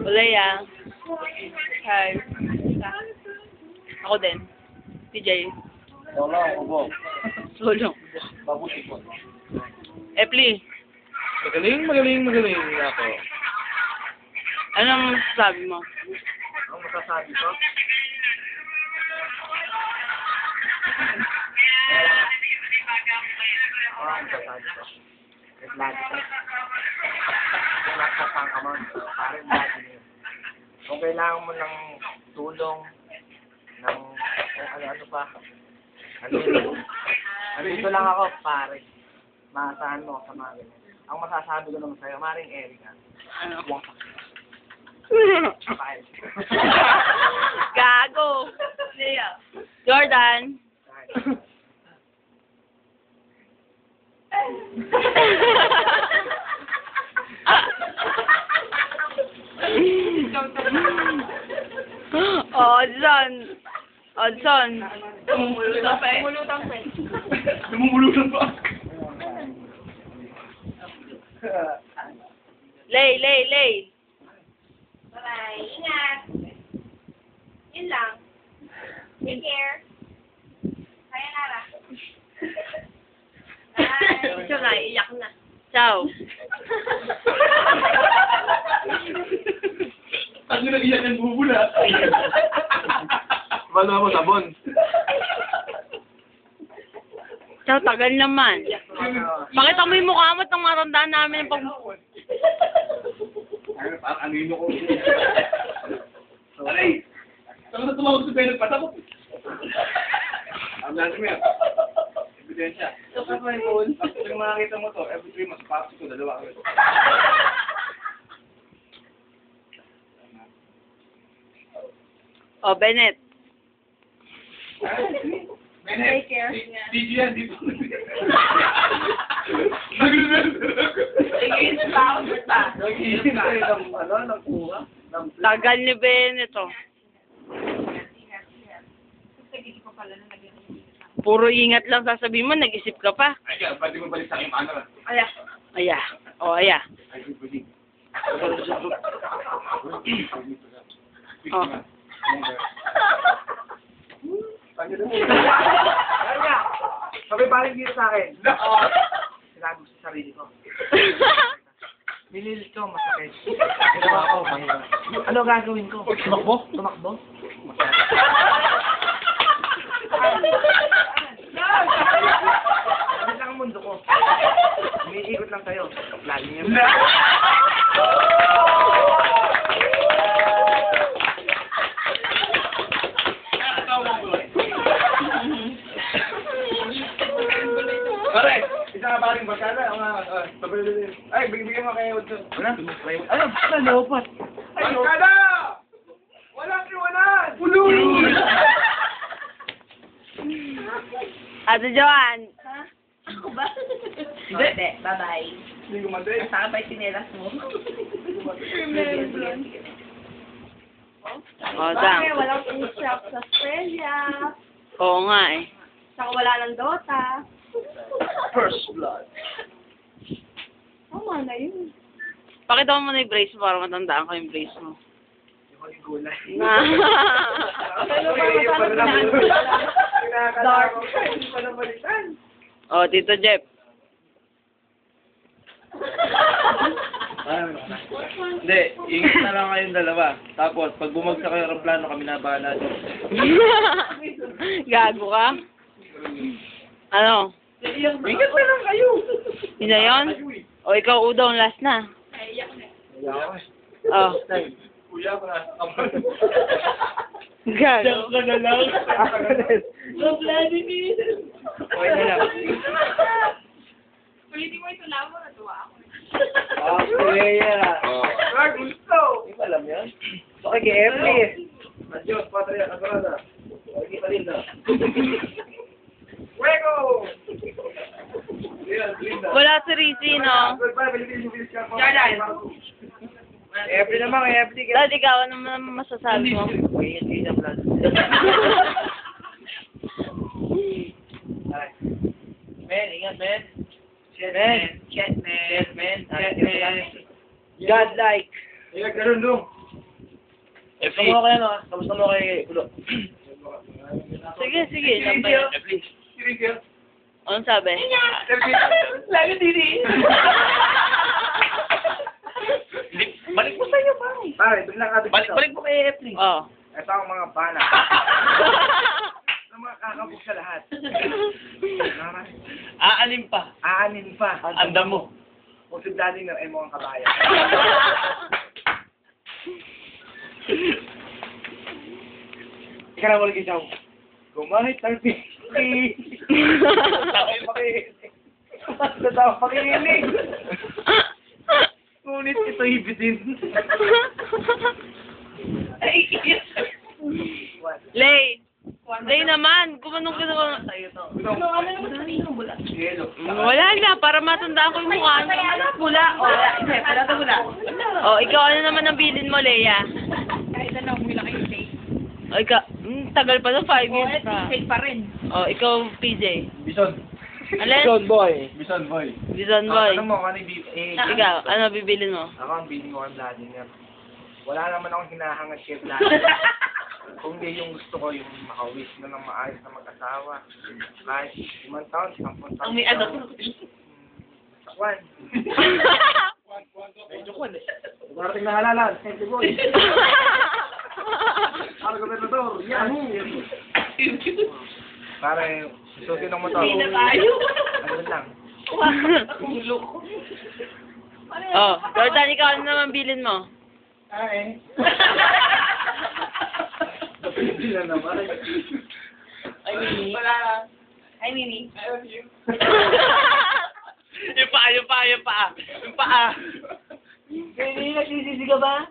Leia. Hi. Ako din. TJ. Wala ako po. Solo. Babuti po. Epli. Magaling ako. Anong sabi mo? Ang masasabi ko? Ang masasabi ko? Lagi ko. Kung nasa pangkaman, parang lagi niyo. Kung kailangan mo ng tulong, ng kung ano-ano pa, ano yun? Dito lang ako, pare. Maasahan mo sa mga ganyan. Ang masasabi ko naman sa'yo, Maring Erika. Ano? Kapal. Gago. Leia. Jordan. Odson. Odson. Lumulutang pa eh. Lumulutang pa. Lay. Bye-bye. Ingat. Yun lang. Take care. Sayonara. Bye. Ito na, iyak na. Ciao. Ano nang iyak ang bubula? Wala mo sabon. Ciao, tagal naman. Pakita mo yung mukha mo at ang matandaan namin ng pag... Parang anino ko. Aray! Saan na tumawag si Bennett? Patakot! Ang lahat mo yan. Ebidensya. Tapos may phone. Tapos yung makakita mo to, every 3 months, pasok ko, dalawa kami. Oh, Bennett. Bennett! Take care. DJ yan, dito. Nag-iisip pa ako ba? Nag-iisip tayo ng, ng kuha. Tagal ni Bennett, oh. Ingat. Sige ko pala na nag-iisip. Puro ingat lang sasabihin mo, nag-isip ka pa. Ay, pwede mo balik sa akin, ano? Aya. Aya. Oh, aya. Ay, pwede. Oh. Kaya, sabi parang dito sa akin. Sinabi ko sa sarili ko. Nililit ko, masakit. Ginawa ko, mahirap. Ano gagawin ko? Tumakbo? Tumakbo? Ano lang ang mundo ko? Umiikot lang sa'yo. Lagi niya. Pare, isa nga paring barkada. Ay, bigyan mo kayo. Ano? Ano? Leopat. Barkada! Walang iwanan! Ulul! Ate Joan. Ako ba? Hindi. Bye-bye. Hindi ko matay. Saan ba yung sinelas mo? Oh, dang. Bakit walang in-shop sa Australia? Oo nga eh. Saka wala ng Dota. First blood. Tama na yun. Pakita mo muna yung brace mo para matandaan ko yung brace mo. Yung gulay. Na. Ano ba masarap na? Dark. Hindi pa na balitan. Oh, Tito Jeff. Hindi, ingat na lang kayong dalawa. Tapos, pag bumagsak kayo ng plano, kami na bahala dyan. Gago ka? Ano? Ingat na lang kayo. Yun na yun? O ikaw, Udaw, last na. Oh. Kuya ko na. Gago. Ka na lang. Okay na lang. Ulitin mo ito lang mo, natuwa ako. Kuya. Ay, gusto. Hindi ko alam yan. Okay, kay Emily. Adios, Patria, Agrada. Okay, Palinda. Fuego! Wala si Rizzy, no? Jordan. Every naman, every. Dad, ikaw, ano naman masasabi mo? Hindi na plan. Men, ingat, men. Shit, man. Shit, man. Yes, men. Godlike. Nagkaroon dong. Kamusta mo kayo, no? Kamusta mo kay Kulo? Sige, sige. Sampay. Anong sabi? Lagi dini. Balik mo sa'yo, pare. Pare, biglang kabit ito. Balik mo kay Efli. Oh. Ito ang mga bana. Ito ang mga kakabog sa lahat. Pare, Aanim pa. aanin pa. Andam mo. Kung si Daddy na ay mukhang kabayan. Ika na wala kisaw. Kumahit ng pili. Takay makikinig. Tatawa makikinig. Ngunit ito ibitin. Lay. Lay naman. Kumanong ka naman. Yelo. Wala na. Para matandaan ko yung mukha. Pula. Wala. Hindi, pula to pula. Oh, ikaw ano naman ang bilin mo, Leia? Kahit ano, umila kayo steak. Oh, ikaw. Tagal pa na. 5 years pa. Steak pa rin. Oh, ikaw, PJ. Bison. Alin? boy. Bison boy. Bison boy. Ano mo, ano yung Ikaw, ano bibilin mo? Ako ang biling ko ang Vladimir. Wala naman akong hinahangad kay Vladimir. Kung di yung gusto ko, yung makawish na ng maayos na mag-asawa. Kahit 5 taon, 10 taon. Ang may ano. Sakwan. Medyo kwan eh. Darating na halalan, Sente Boy. Ano gobernador? Yan. Pare, susunod ng motor. Hindi na tayo. Ano lang. Oh, Jordan, ikaw ano naman bilin mo? Ay. Hindi na naman. Ay, Mimi. Wala lang. Ay, Mimi. Yung paa. Hindi, nagsisisi ka ba?